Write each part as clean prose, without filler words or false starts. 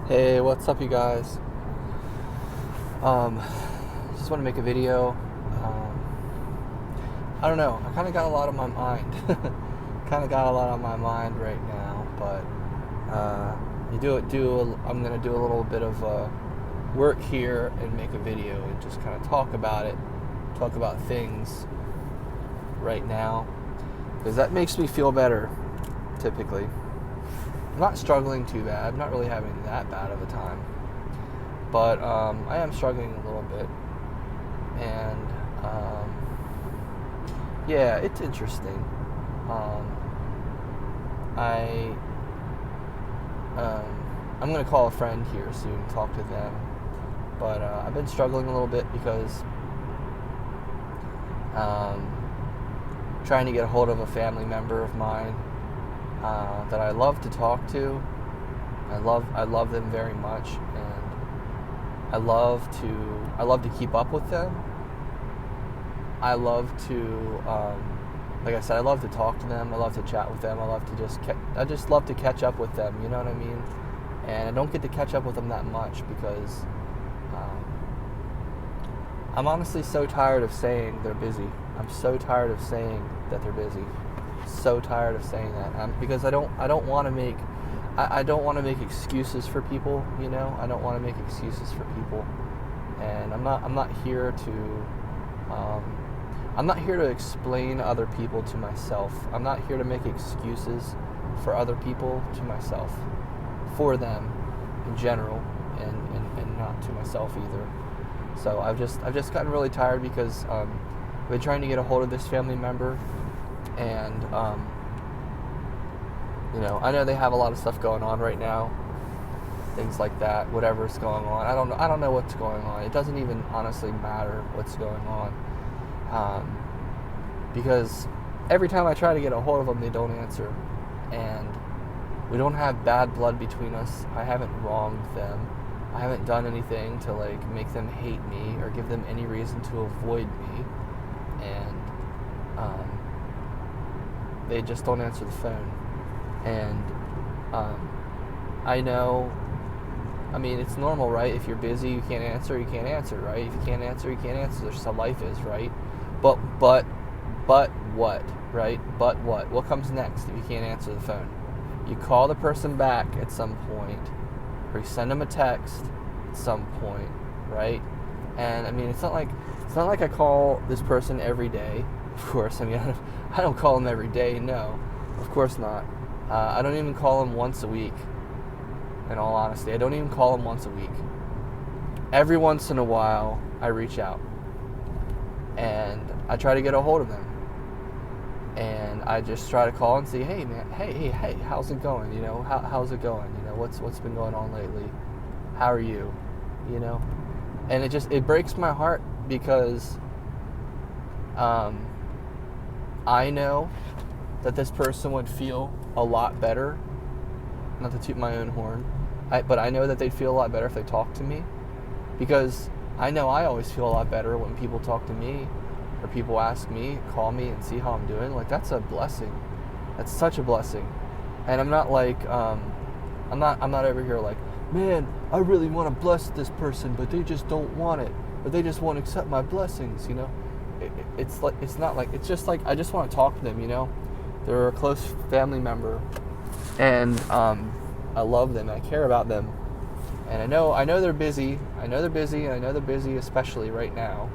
Hey, what's up, you guys? Um, just want to make a video. I don't know. I kind of got a lot on my mind. Kind of got a lot on my mind right now, but I'm gonna do a little bit of work here and make a video and just kind of talk about it, talk about things right now, because that makes me feel better. Typically, I'm not struggling too bad. I'm not really having that bad of a time. But I am struggling a little bit, and yeah, it's interesting. Um, I I'm gonna call a friend here soon, talk to them. But I've been struggling a little bit because um, trying to get a hold of a family member of mine that I love to talk to. I love them very much, and I love to keep up with them. I love to like I said, I love to talk to them. I love to chat with them. I just love to catch up with them. You know what I mean? And I don't get to catch up with them that much because um, I'm honestly so tired of saying they're busy. I'm so tired of saying that they're busy. So tired of saying that because I don't want to make I don't want to make excuses for people. You know, I don't want to make excuses for people, and I'm not here to um, I'm not here to explain other people to myself. I'm not here to make excuses for other people to myself, for them in general, and not to myself either. So I've just gotten really tired because I've been trying to get a hold of this family member, and you know, I know they have a lot of stuff going on right now, things like that. Whatever's going on, I don't know what's going on. It doesn't even honestly matter what's going on, because every time I try to get a hold of them, they don't answer, and we don't have bad blood between us. I haven't wronged them. I haven't done anything to like make them hate me or give them any reason to avoid me, and they just don't answer the phone. And I know, I mean, it's normal, right? If you're busy, you can't answer, right? If you can't answer, you can't answer. That's just how life is, right? But what, right? But what? What comes next if you can't answer the phone? You call the person back at some point, or you send them a text at some point, right? And I mean, it's not like I call this person every day. Of course, I mean, I don't call them every day. No, of course not. I don't even call them once a week. In all honesty, I don't even call them once a week. Every once in a while, I reach out and I try to get a hold of them. And I just try to call and say, hey man, hey, how's it going? You know, how's it going? You know, what's been going on lately? How are you? You know, and it breaks my heart because I know that this person would feel a lot better. Not to toot my own horn, but I know that they'd feel a lot better if they talked to me, because I know I always feel a lot better when people talk to me, or people ask me, call me, and see how I'm doing. Like, that's a blessing. That's such a blessing. And I'm not like, I'm not over here like, man, I really want to bless this person, but they just don't want it, or they just won't accept my blessings. You know, it's just like I just want to talk to them. You know, they're a close family member, and I love them. I care about them, and I know they're busy. I know they're busy, especially right now.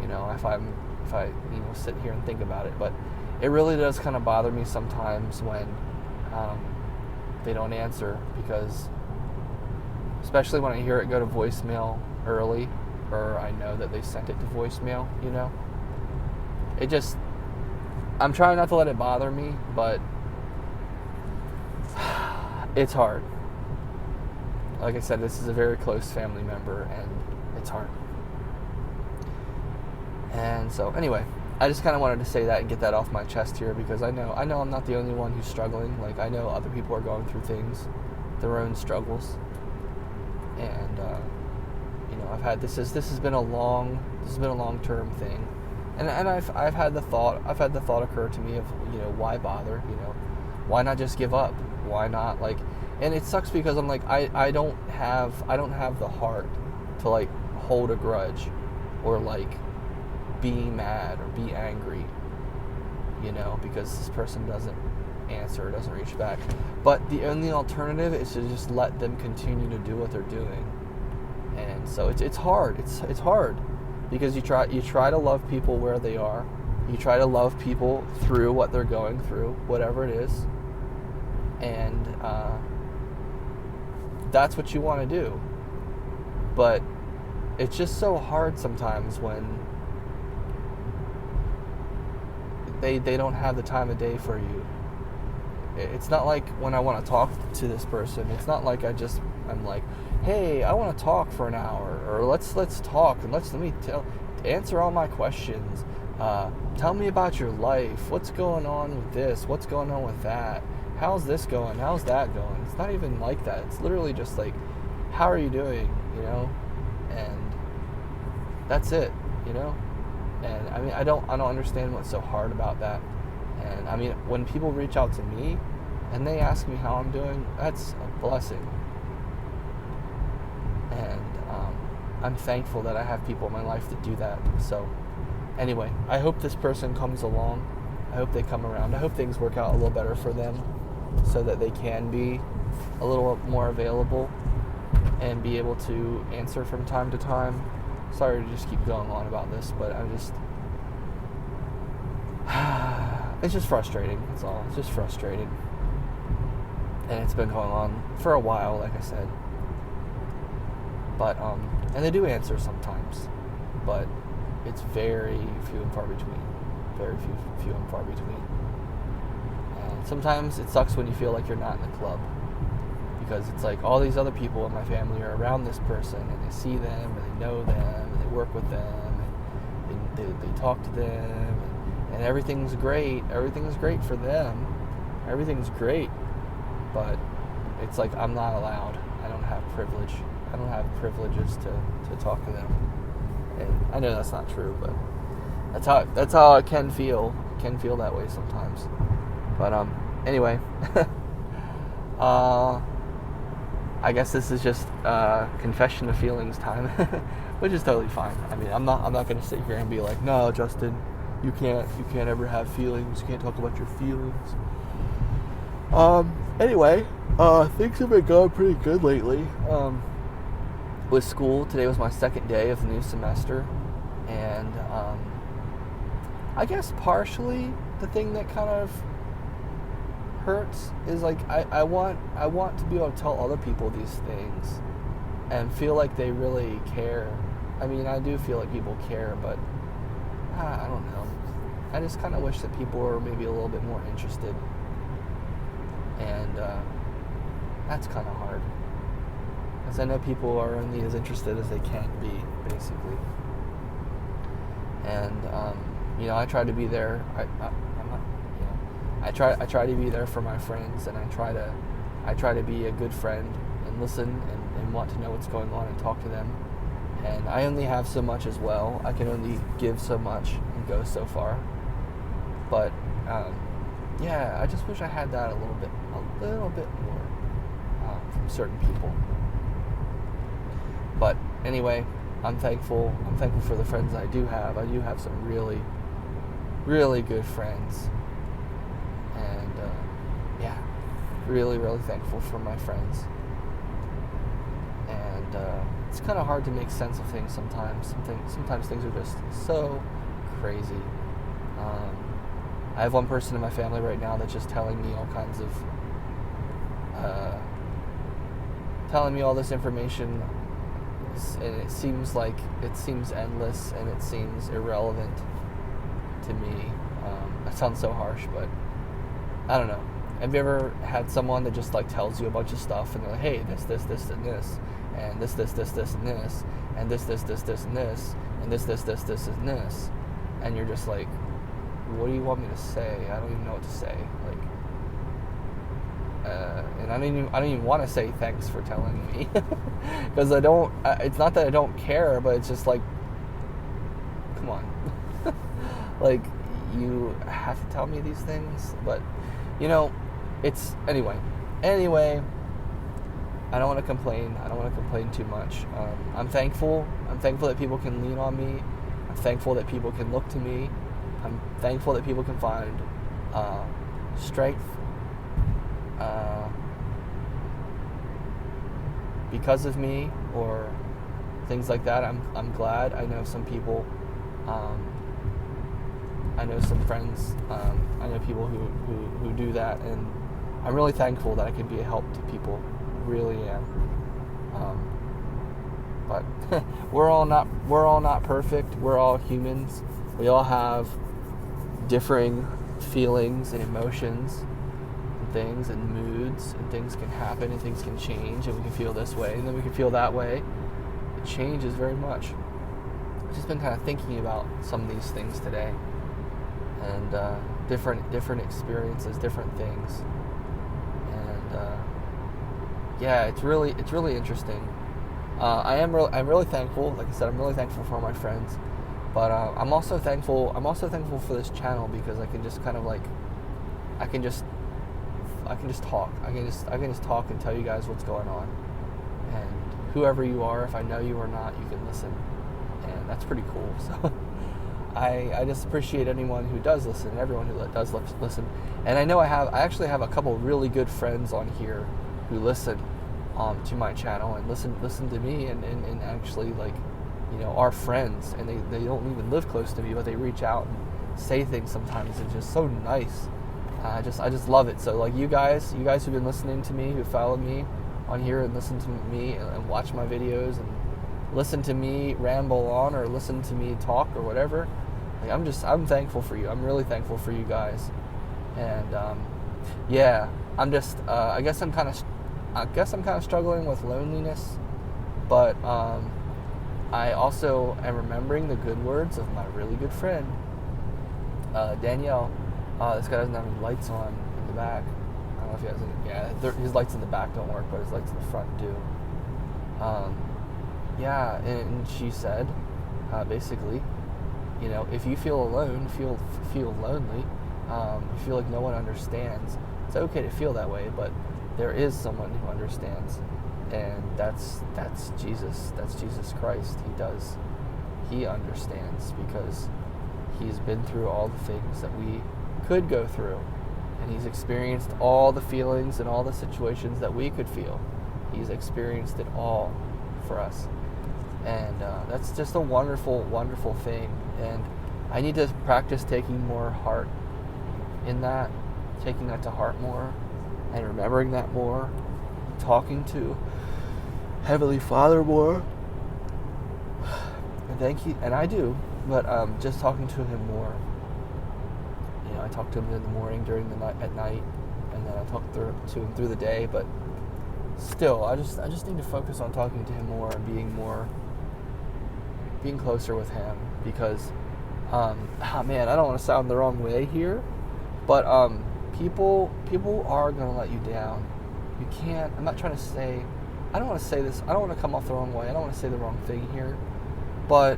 You know, if I sit here and think about it, but it really does kind of bother me sometimes when they don't answer, because especially when I hear it go to voicemail early, or I know that they sent it to voicemail. You know, I'm trying not to let it bother me, but it's hard. Like I said, this is a very close family member, and it's hard. And so, anyway, I just kind of wanted to say that and get that off my chest here, because I know I'm not the only one who's struggling. Like, I know other people are going through things, their own struggles, and you know, this has been a long-term thing, and I've had the thought occur to me of, you know, why bother? You know, why not just give up? Why not, like, And it sucks because I'm like, I don't have the heart to like hold a grudge or like be mad or be angry, because this person doesn't answer, doesn't reach back. But the only alternative is to just let them continue to do what they're doing. And so it's hard. It's hard because you try to love people where they are. You try to love people through what they're going through, whatever it is. And that's what you want to do. But it's just so hard sometimes when they don't have the time of day for you. It's not like when I want to talk to this person, it's not like I'm like, hey, I want to talk for an hour, or let's talk and let me answer all my questions. Tell me about your life. What's going on with this? What's going on with that? How's this going? How's that going? It's not even like that. It's literally just like, how are you doing? And that's it. And I mean, I don't understand what's so hard about that. And I mean, when people reach out to me and they ask me how I'm doing, that's a blessing. And I'm thankful that I have people in my life that do that. So anyway, I hope this person comes along. I hope they come around. I hope things work out a little better for them so that they can be a little more available and be able to answer from time to time. Sorry to just keep going on about this, but it's just frustrating. That's all. It's just frustrating. And it's been going on for a while, like I said. But, and they do answer sometimes, but it's very few and far between. Very few and far between. And sometimes it sucks when you feel like you're not in the club, because it's like all these other people in my family are around this person, and they see them, and they know them, and they work with them, and they talk to them, and everything's great. Everything's great for them. Everything's great. But it's like I'm not allowed. I don't have privilege. I don't have privileges to talk to them. And I know that's not true, but that's how it can feel. It can feel that way sometimes. But anyway, I guess this is just confession of feelings time, which is totally fine. I mean, I'm not going to sit here and be like, no, Justin, you can't ever have feelings. You can't talk about your feelings. Anyway, things have been going pretty good lately. With school, today was my second day of the new semester, and I guess partially the thing that kind of hurts is like I want to be able to tell other people these things and feel like they really care. I mean, I do feel like people care, but I don't know. I just kind of wish that people were maybe a little bit more interested, and that's kind of hard, because I know people are only as interested as they can be, basically. And I try to be there. I try to be there for my friends, and I try to be a good friend and listen and want to know what's going on and talk to them. And I only have so much as well. I can only give so much and go so far. But I just wish I had that a little bit more from certain people. But anyway, I'm thankful. I'm thankful for the friends I do have. I do have some really, really good friends. And really, really thankful for my friends. And it's kind of hard to make sense of things sometimes. Sometimes things are just so crazy. I have one person in my family right now that's just telling me all kinds of, telling me all this information, and it seems endless, and it seems irrelevant to me. That sounds so harsh, but I don't know. Have you ever had someone that just like tells you a bunch of stuff, and they're like, hey, this, and this, and this, and this, and this, and this, and this, and this, and this, and this, and you're just like, what do you want me to say? I don't even know what to say. Like, and I don't even want to say thanks for telling me, because I don't. It's not that I don't care, but it's just like, come on, like, you have to tell me these things. But it's anyway. I don't want to complain. I don't want to complain too much. I'm thankful. I'm thankful that people can lean on me. I'm thankful that people can look to me. I'm thankful that people can find strength because of me or things like that. I'm glad. I know some people. I know some friends. I know people who do that, and I'm really thankful that I can be a help to people. Really am. But we're all not perfect. We're all humans. We all have differing feelings and emotions and things and moods, and things can happen and things can change, and we can feel this way and then we can feel that way. It changes very much. I've just been kind of thinking about some of these things today, and different experiences, different things, and yeah, it's really interesting. I'm really thankful. Like I said, I'm really thankful for my friends, but I'm also thankful for this channel because I can just kind of like I can just talk. I can just talk and tell you guys what's going on, and whoever you are, if I know you or not, you can listen, and that's pretty cool. So I just appreciate anyone who does listen, and everyone who does listen. And I know I actually have a couple really good friends on here who listen to my channel and listen to me and actually, like, you know, are friends, and they don't even live close to me, but they reach out and say things sometimes. It's just so nice. I just love it. So like you guys who've been listening to me, who followed me on here and listen to me and watch my videos and listen to me ramble on or listen to me talk or whatever, like I'm thankful for you. I'm really thankful for you guys. And yeah, I'm just I guess I'm kind of struggling with loneliness, but I also am remembering the good words of my really good friend Danielle. This guy doesn't have any lights on in the back. I don't know if he has any. Yeah, his lights in the back don't work, but his lights in the front do. Yeah, and she said, basically, you know, if you feel alone, feel lonely, you feel like no one understands, it's okay to feel that way, but there is someone who understands, and that's Jesus. That's Jesus Christ. He understands because he's been through all the things that we could go through, and he's experienced all the feelings and all the situations that we could feel. He's experienced it all for us, and that's just a wonderful, wonderful thing. And I need to practice taking more heart in that, taking that to heart more, and remembering that more, talking to Heavenly Father more. And I do, but just talking to him more. You know, I talk to him in the morning, during the night, at night, and then I talk to him through the day. But still, I just need to focus on talking to him more and being closer with him, because man, I don't want to sound the wrong way here, but people are gonna let you down. You can't. I'm not trying to say. I don't want to say this. I don't want to come off the wrong way. I don't want to say the wrong thing here, but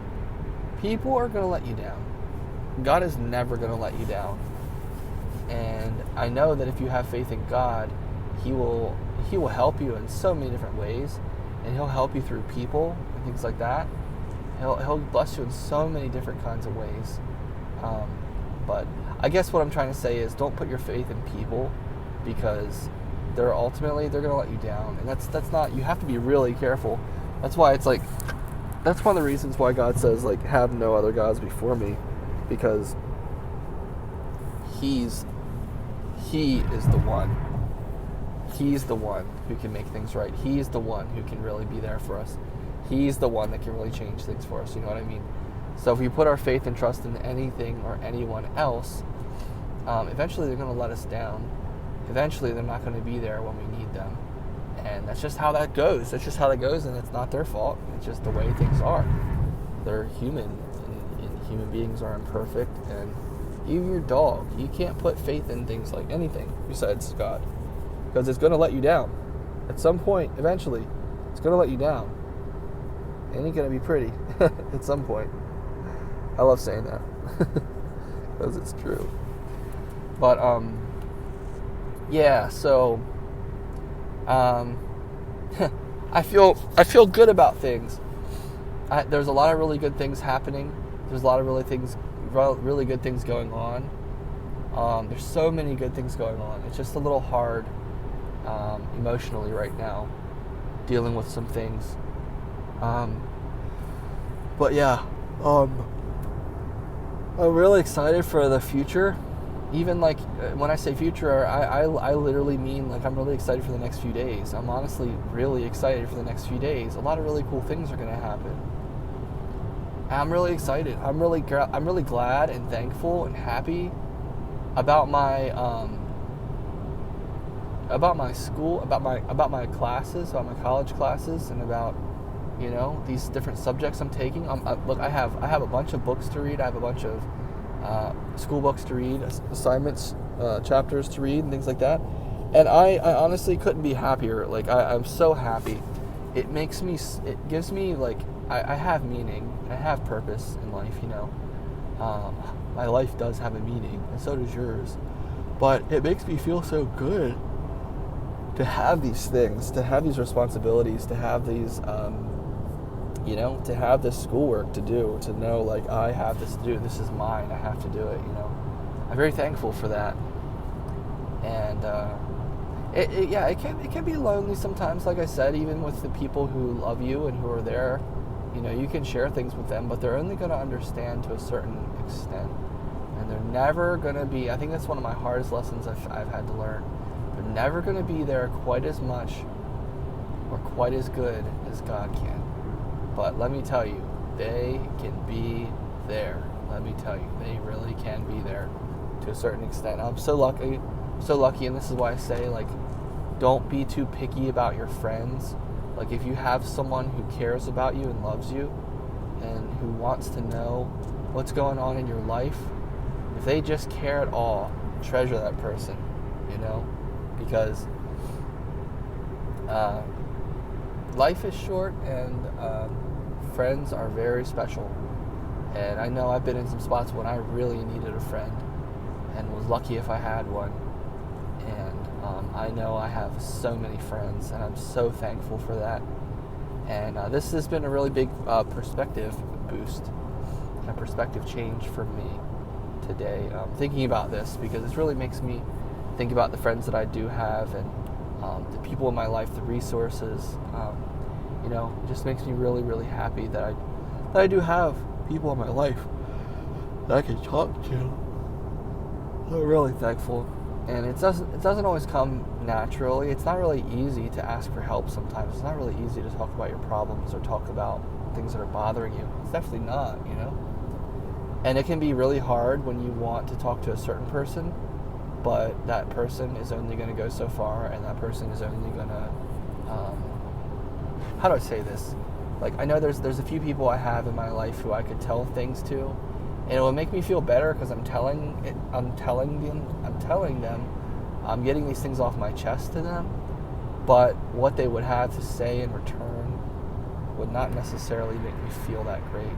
people are gonna let you down. God is never gonna let you down, and I know that if you have faith in God, He will help you in so many different ways, and He'll help you through people and things like that. He'll bless you in so many different kinds of ways. But I guess what I'm trying to say is, don't put your faith in people, because they're going to let you down, and that's not. You have to be really careful. That's why it's like, that's one of the reasons why God says, like, have no other gods before me, because He is the one. He's the one who can make things right. He's the one who can really be there for us. He's the one that can really change things for us. You know what I mean? So if we put our faith and trust in anything or anyone else, eventually they're going to let us down. Eventually they're not going to be there when we need them. And that's just how that goes. That's just how that goes, and it's not their fault. It's just the way things are. They're human, and human beings are imperfect. And even your dog, you can't put faith in things like anything besides God, because it's going to let you down. At some point, eventually, it's going to let you down. It ain't going to be pretty at some point. I love saying that because it's true. But yeah, so I feel good about things. There's a lot of really good things happening. There's a lot of really good things going on. There's so many good things going on. It's just a little hard emotionally right now, dealing with some things. But yeah, I'm really excited for the future. Even like when I say future, I literally mean like I'm really excited for the next few days. I'm honestly really excited for the next few days. A lot of really cool things are going to happen. I'm really excited. I'm really glad and thankful and happy about my school, about my classes, about my college classes, and about these different subjects I'm taking. Look, I have a bunch of books to read. I have a bunch of school books to read, assignments, chapters to read, and things like that. And I honestly couldn't be happier. Like I'm so happy. It gives me like I have meaning. I have purpose in life. My life does have a meaning, and so does yours. But it makes me feel so good to have these things, to have these responsibilities, to have these, to have this schoolwork to do, to know like I have this to do. This is mine. I have to do it. I'm very thankful for that. And it can be lonely sometimes. Like I said, even with the people who love you and who are there, you can share things with them, but they're only going to understand to a certain extent. And they're never going to be, I think that's one of my hardest lessons I've had to learn. They're never going to be there quite as much or quite as good as God can. But let me tell you, they can be there. Let me tell you, they really can be there to a certain extent. I'm so lucky, and this is why I say, like, don't be too picky about your friends. Like, if you have someone who cares about you and loves you and who wants to know what's going on in your life, if they just care at all, treasure that person, because life is short, and friends are very special. And I know I've been in some spots when I really needed a friend and was lucky if I had one. And I know I have so many friends, and I'm so thankful for that. And this has been a really big perspective boost, a perspective change for me today, thinking about this, because this really makes me think about the friends that I do have, and the people in my life, the resources. It just makes me really, really happy that I do have people in my life that I can talk to. I'm really thankful. And it doesn't always come naturally. It's not really easy to ask for help sometimes. It's not really easy to talk about your problems or talk about things that are bothering you. It's definitely not, And it can be really hard when you want to talk to a certain person, but that person is only going to go so far, and that person is only going to, how do I say this? Like, I know there's a few people I have in my life who I could tell things to, and it will make me feel better because I'm telling them, I'm getting these things off my chest to them, but what they would have to say in return would not necessarily make me feel that great,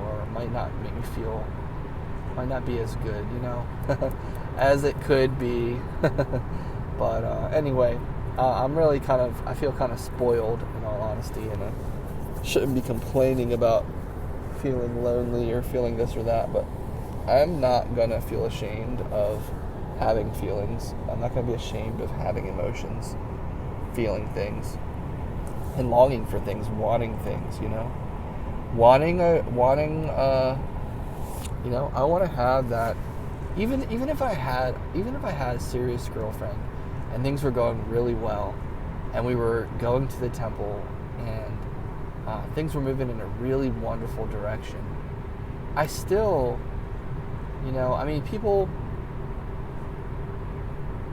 or might not be as good, as it could be. But anyway, I feel kind of spoiled, in all honesty, and I shouldn't be complaining about feeling lonely or feeling this or that, but I'm not gonna feel ashamed of having feelings. I'm not gonna be ashamed of having emotions, feeling things, and longing for things, wanting things, I want to have that. Even if I had a serious girlfriend and things were going really well, and we were going to the temple, and things were moving in a really wonderful direction, I still, people,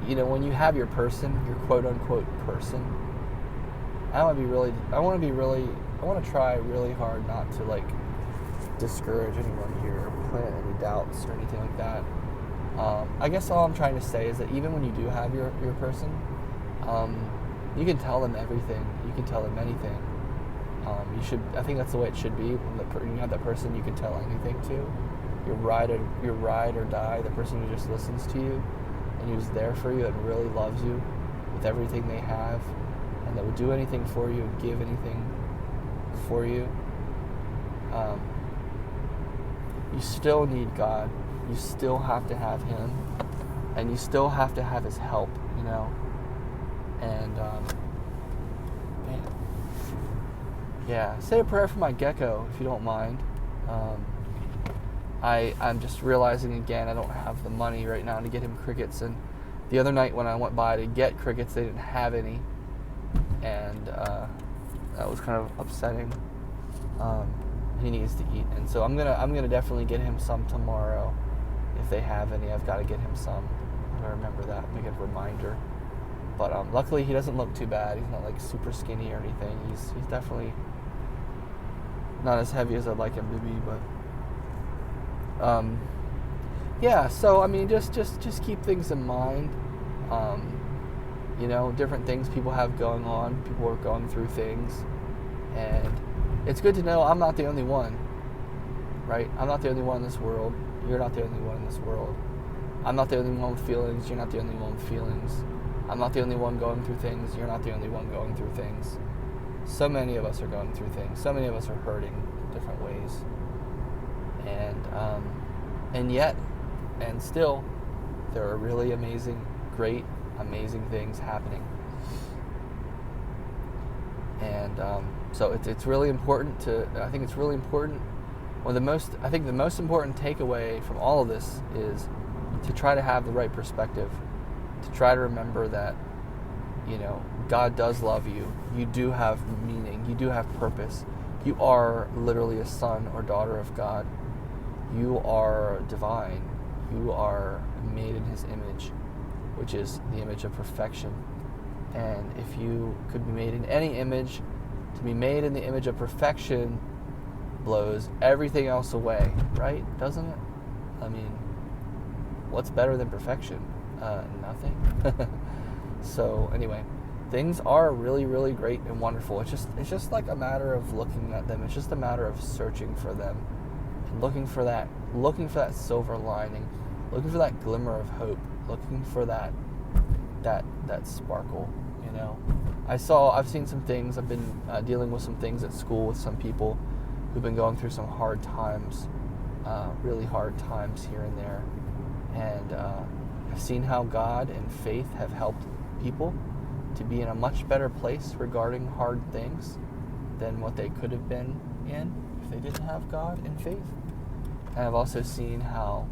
when you have your person, your quote unquote person, I want to try really hard not to like discourage anyone here or plant any doubts or anything like that. I guess all I'm trying to say is that even when you do have your person, you can tell them everything. You can tell them anything. I think that's the way it should be. When you have that person you can tell anything to, your ride or die, the person who just listens to you and who's there for you and really loves you with everything they have, and that would do anything for you and give anything for you, you still need God. You still have to have Him, and you still have to have His help, you know. And man, yeah, say a prayer for my gecko if you don't mind. I'm just realizing again I don't have the money right now to get him crickets, and the other night when I went by to get crickets, they didn't have any, and that was kind of upsetting. He needs to eat, and so I'm gonna definitely get him some tomorrow if they have any. I've got to get him some. I'm gonna remember that, make a reminder. But luckily he doesn't look too bad. He's not like super skinny or anything. He's definitely not as heavy as I'd like him to be, but yeah. So I mean, just keep things in mind. You know, different things people have going on. People are going through things, and it's good to know I'm not the only one, right? I'm not the only one in this world. You're not the only one in this world. I'm not the only one with feelings. You're not the only one with feelings. I'm not the only one going through things. You're not the only one going through things. So many of us are going through things. So many of us are hurting different ways. And yet, and still, there are really amazing, great, amazing things happening. And so it's really important I think it's really important. The most important takeaway from all of this is to try to have the right perspective, to try to remember that, you know, God does love you. You do have meaning. You do have purpose. You are literally a son or daughter of God. You are divine. You are made in His image, which is the image of perfection. And if you could be made in any image, to be made in the image of perfection blows everything else away, right? Doesn't it? I mean, what's better than perfection? Nothing. So anyway, things are really, really great and wonderful. It's just like a matter of looking at them. It's just a matter of searching for them and looking for that silver lining, looking for that glimmer of hope, looking for that sparkle. You know, I've seen some things. I've been dealing with some things at school with some people who've been going through some hard times, really hard times here and there, and I've seen how God and faith have helped people to be in a much better place regarding hard things than what they could have been in if they didn't have God and faith. And I've also seen how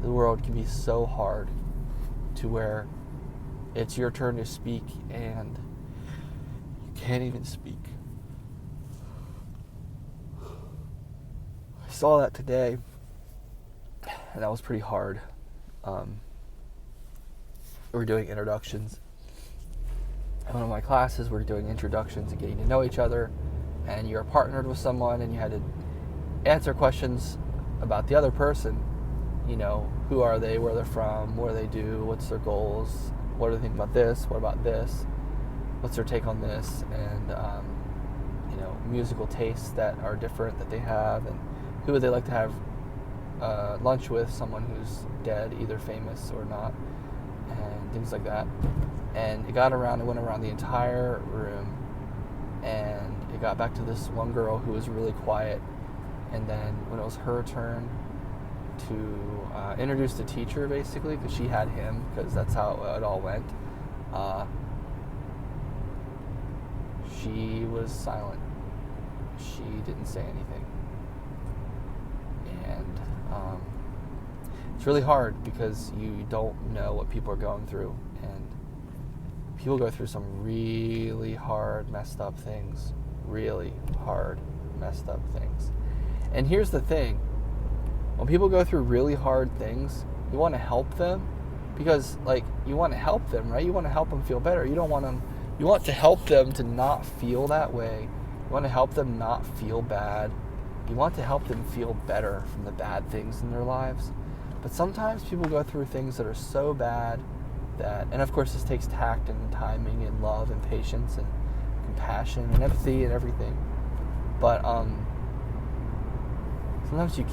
the world can be so hard to where it's your turn to speak and you can't even speak. I saw that today, and that was pretty hard. We're doing introductions. In one of my classes, we're doing introductions and getting to know each other, and you're partnered with someone, and you had to answer questions about the other person. You know, who are they, where they're from, what do they do, what's their goals, what do they think about this, what about this, what's their take on this, and you know, musical tastes that are different that they have, and who would they like to have lunch with, someone who's dead, either famous or not, and things like that. And it went around the entire room, and it got back to this one girl who was really quiet, and then when it was her turn to introduce the teacher, basically, because she had him, because that's how it all went, she was silent. She didn't say anything. And it's really hard because you don't know what people are going through, and people go through some really hard, messed up things. Really hard, messed up things. And here's the thing. When people go through really hard things, you want to help them because, like, you want to help them, right? You want to help them feel better. You want to help them to not feel that way. You want to help them not feel bad. You want to help them feel better from the bad things in their lives. But sometimes people go through things that are so bad that, and of course this takes tact and timing and love and patience and compassion and empathy and everything. But sometimes you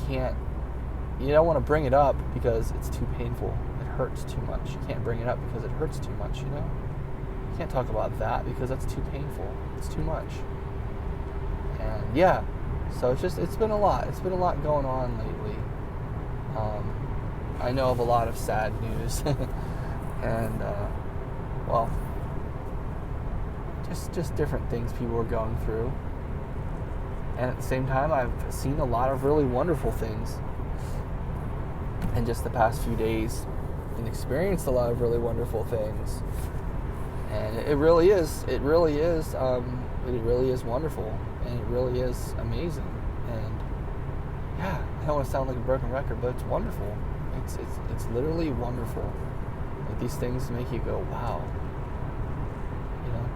don't want to bring it up because it's too painful. It hurts too much. You can't bring it up because it hurts too much, you know? You can't talk about that because that's too painful. It's too much. And yeah, so it's been a lot. It's been a lot going on lately. I know of a lot of sad news, and well, just different things people are going through. And at the same time, I've seen a lot of really wonderful things. And just the past few days, and experienced a lot of really wonderful things. And it really is wonderful, and it really is amazing. And yeah, I don't want to sound like a broken record, but it's wonderful. It's literally wonderful. Like, these things make you go, wow. You know.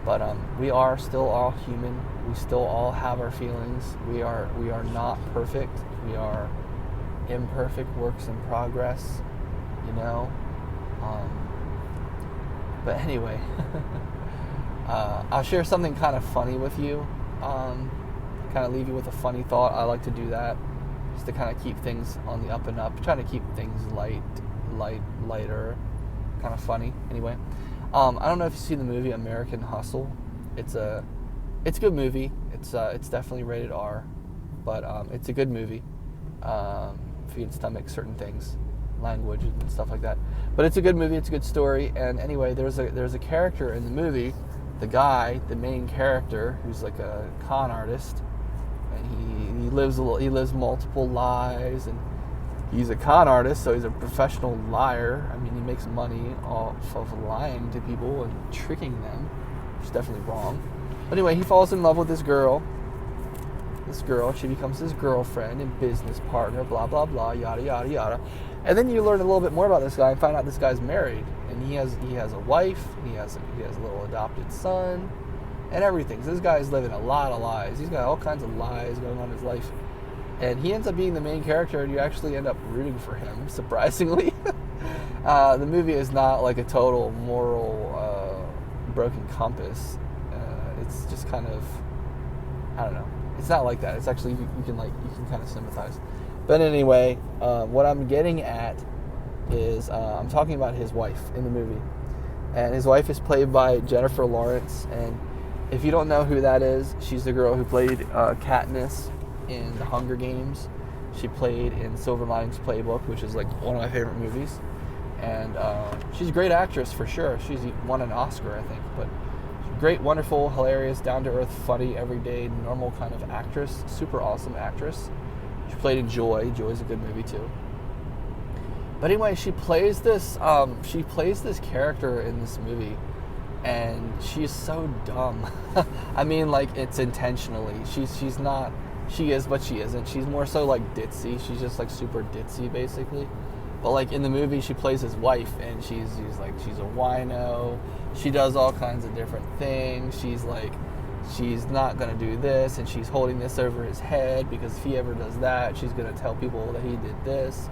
But we are still all human. We still all have our feelings. We are not perfect. We are imperfect works in progress. You know. But anyway, I'll share something kind of funny with you. Kind of leave you with a funny thought. I like to do that, just to kind of keep things on the up and up. Trying to keep things lighter, kind of funny. Anyway, I don't know if you see the movie American Hustle. It's a good movie. It's definitely rated R, but it's a good movie. If you can stomach certain things, language and stuff like that. But it's a good movie. It's a good story. And anyway, there's a character in the movie, the main character, who's like a con artist, and he lives multiple lives, and he's a con artist, so he's a professional liar. I mean, he makes money off of lying to people and tricking them, which is definitely wrong. But anyway, he falls in love with this girl. She becomes his girlfriend and business partner, blah, blah, blah, yada, yada, yada. And then you learn a little bit more about this guy and find out this guy's married. And he has a wife, and he has a little adopted son, and everything. So this guy's living a lot of lies. He's got all kinds of lies going on in his life. And he ends up being the main character, and you actually end up rooting for him, surprisingly. The movie is not like a total moral broken compass. It's just kind of, I don't know. It's not like that. It's actually, you can kind of sympathize. But anyway, what I'm getting at is I'm talking about his wife in the movie. And his wife is played by Jennifer Lawrence. And if you don't know who that is, she's the girl who played Katniss in The Hunger Games. She played in Silver Linings Playbook, which is like one of my favorite movies. And she's a great actress for sure. She's won an Oscar, I think. But great, wonderful, hilarious, down-to-earth, funny, everyday, normal kind of actress. Super awesome actress. She played in Joy. Joy's a good movie too. But anyway, she plays this character in this movie, and she's so dumb. I mean, like, it's intentionally. She's not. She is, but she isn't. She's more so like ditzy. She's just like super ditzy, basically. But like in the movie, she plays his wife, and she's a wino. She does all kinds of different things. She's not gonna do this, and she's holding this over his head, because if he ever does that, she's gonna tell people that he did this,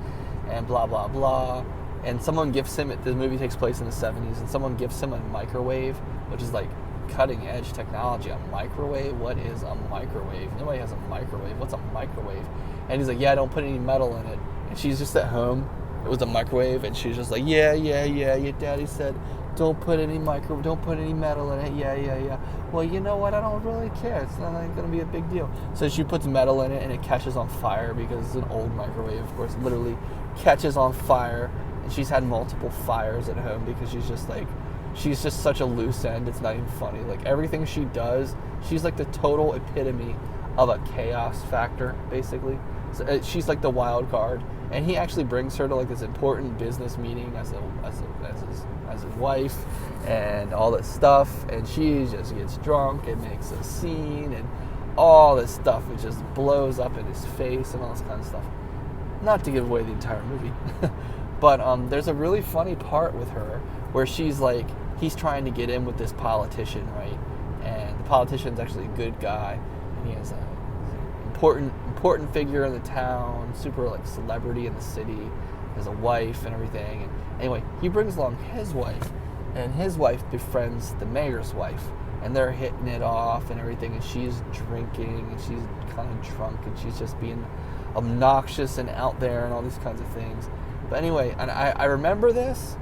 and blah blah blah. And someone gifts him. The movie takes place in the 70s, and someone gifts him a microwave, which is like cutting edge technology. A microwave? What is a microwave? Nobody has a microwave. What's a microwave? And he's like, yeah, don't put any metal in it. And she's just at home. It was a microwave, and she's just like, yeah. Your daddy said, don't put any metal in it. Yeah. Well, you know what? I don't really care. It's not going to be a big deal. So she puts metal in it, and it catches on fire, because it's an old microwave, of course. It literally catches on fire, and she's had multiple fires at home, because she's just such a loose end. It's not even funny. Like, everything she does, she's like the total epitome of a chaos factor, basically. So she's like the wild card. And he actually brings her to like this important business meeting as his wife, and all this stuff, and she just gets drunk and makes a scene, and all this stuff, it just blows up in his face and all this kind of stuff. Not to give away the entire movie, but there's a really funny part with her where she's like, he's trying to get in with this politician, right? And the politician's actually a good guy, and he has a important figure in the town, super like celebrity in the city, has a wife and everything. And anyway, he brings along his wife, and his wife befriends the mayor's wife, and they're hitting it off and everything, and she's drinking, and she's kind of drunk, and she's just being obnoxious and out there and all these kinds of things. But anyway, and I remember this.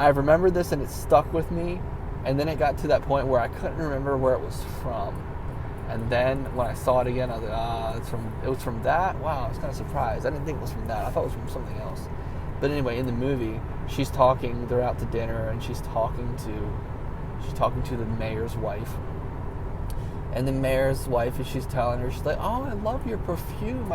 I remembered this and it stuck with me. And then it got to that point where I couldn't remember where it was from. And then when I saw it again, I was like, it was from that? Wow, I was kind of surprised. I didn't think it was from that. I thought it was from something else. But anyway, in the movie, she's talking, they're out to dinner, and she's talking to the mayor's wife. And the mayor's wife, she's telling her, she's like, oh, I love your perfume.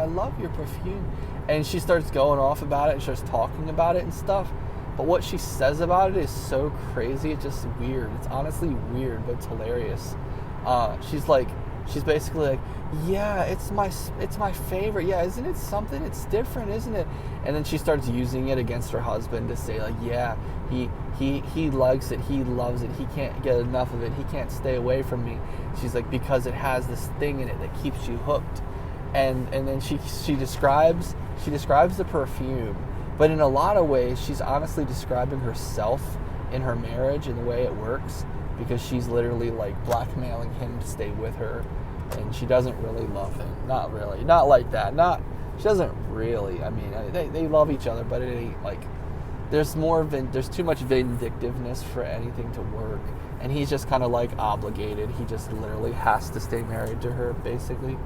And she starts going off about it and starts talking about it and stuff. But what she says about it is so crazy. It's just weird. It's honestly weird, but it's hilarious. She's basically like, yeah, it's my favorite. Yeah, isn't it something? It's different, isn't it? And then she starts using it against her husband to say, like, yeah, he likes it. He loves it. He can't get enough of it. He can't stay away from me. She's like, because it has this thing in it that keeps you hooked. And then she describes the perfume. But in a lot of ways, she's honestly describing herself in her marriage and the way it works, because she's literally like blackmailing him to stay with her, and she doesn't really love him. Not really. Not like that. She doesn't really. I mean, they love each other, but it ain't like, there's too much vindictiveness for anything to work, and he's just kind of like obligated. He just literally has to stay married to her, basically,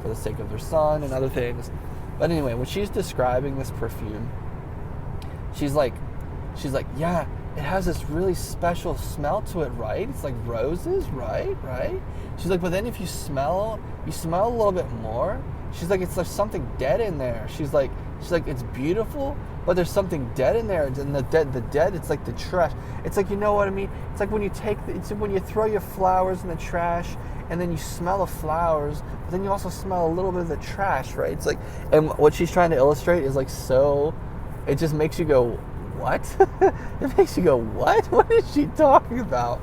for the sake of their son and other things. But anyway, when she's describing this perfume, she's like, yeah, it has this really special smell to it, right? It's like roses, right? She's like, but then if you smell a little bit more. She's like, it's like something dead in there. She's like, it's beautiful, but there's something dead in there. And the dead, it's like the trash. It's like, you know what I mean? It's like when you when you throw your flowers in the trash, and then you smell the flowers, but then you also smell a little bit of the trash, right? It's like, and what she's trying to illustrate is like, so it just makes you go, what? It makes you go, what? What is she talking about?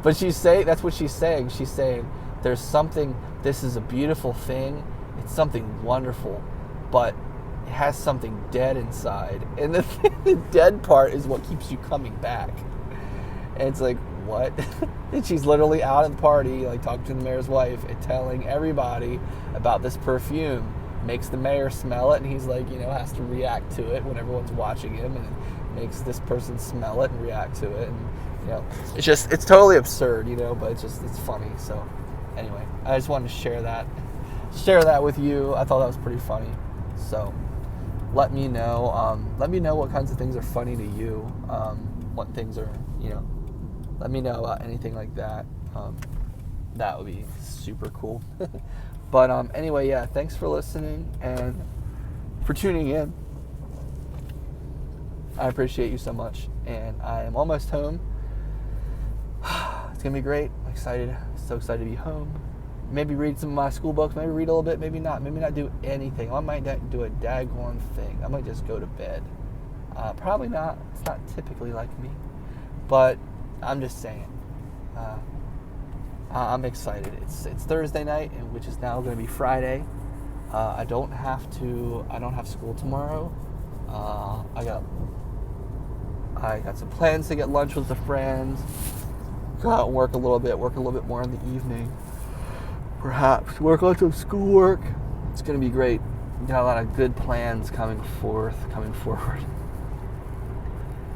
But that's what she's saying. She's saying, there's something, this is a beautiful thing. It's something wonderful, but it has something dead inside. And the dead part is what keeps you coming back. And it's like, what? And she's literally out at the party, like talking to the mayor's wife and telling everybody about this perfume. Makes the mayor smell it, and he's like, has to react to it when everyone's watching him, and makes this person smell it and react to it. And it's totally absurd, but it's funny. So anyway, I just wanted to share that with you. I thought that was pretty funny. So let me know what kinds of things are funny to you, what things are, let me know about anything like that. That would be super cool. But anyway, yeah, thanks for listening and for tuning in. I appreciate you so much, and I am almost home. It's gonna be great. I'm excited. So excited to be home. Maybe read some of my school books. Maybe read a little bit. Maybe not. Maybe not do anything. I might not do a daggone thing. I might just go to bed. Probably not. It's not typically like me, but I'm just saying. I'm excited. It's Thursday night, which is now going to be Friday. I don't have school tomorrow. I got some plans to get lunch with the friends. Go out and work a little bit more in the evening. Perhaps work on some schoolwork. It's going to be great. Got a lot of good plans coming forward.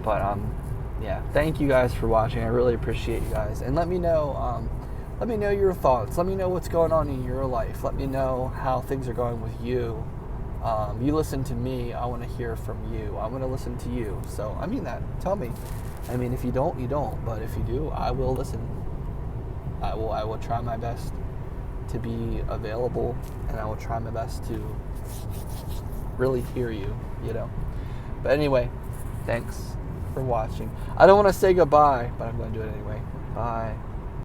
But yeah, thank you guys for watching. I really appreciate you guys, and let me know your thoughts. Let me know what's going on in your life. Let me know how things are going with you. You listen to me, I want to hear from you. I want to listen to you. So I mean that. Tell me. I mean, if you don't, you don't. But if you do, I will listen. I will try my best to be available, and I will try my best to really hear you. But anyway, thanks for watching. I don't want to say goodbye, but I'm going to do it anyway. Bye.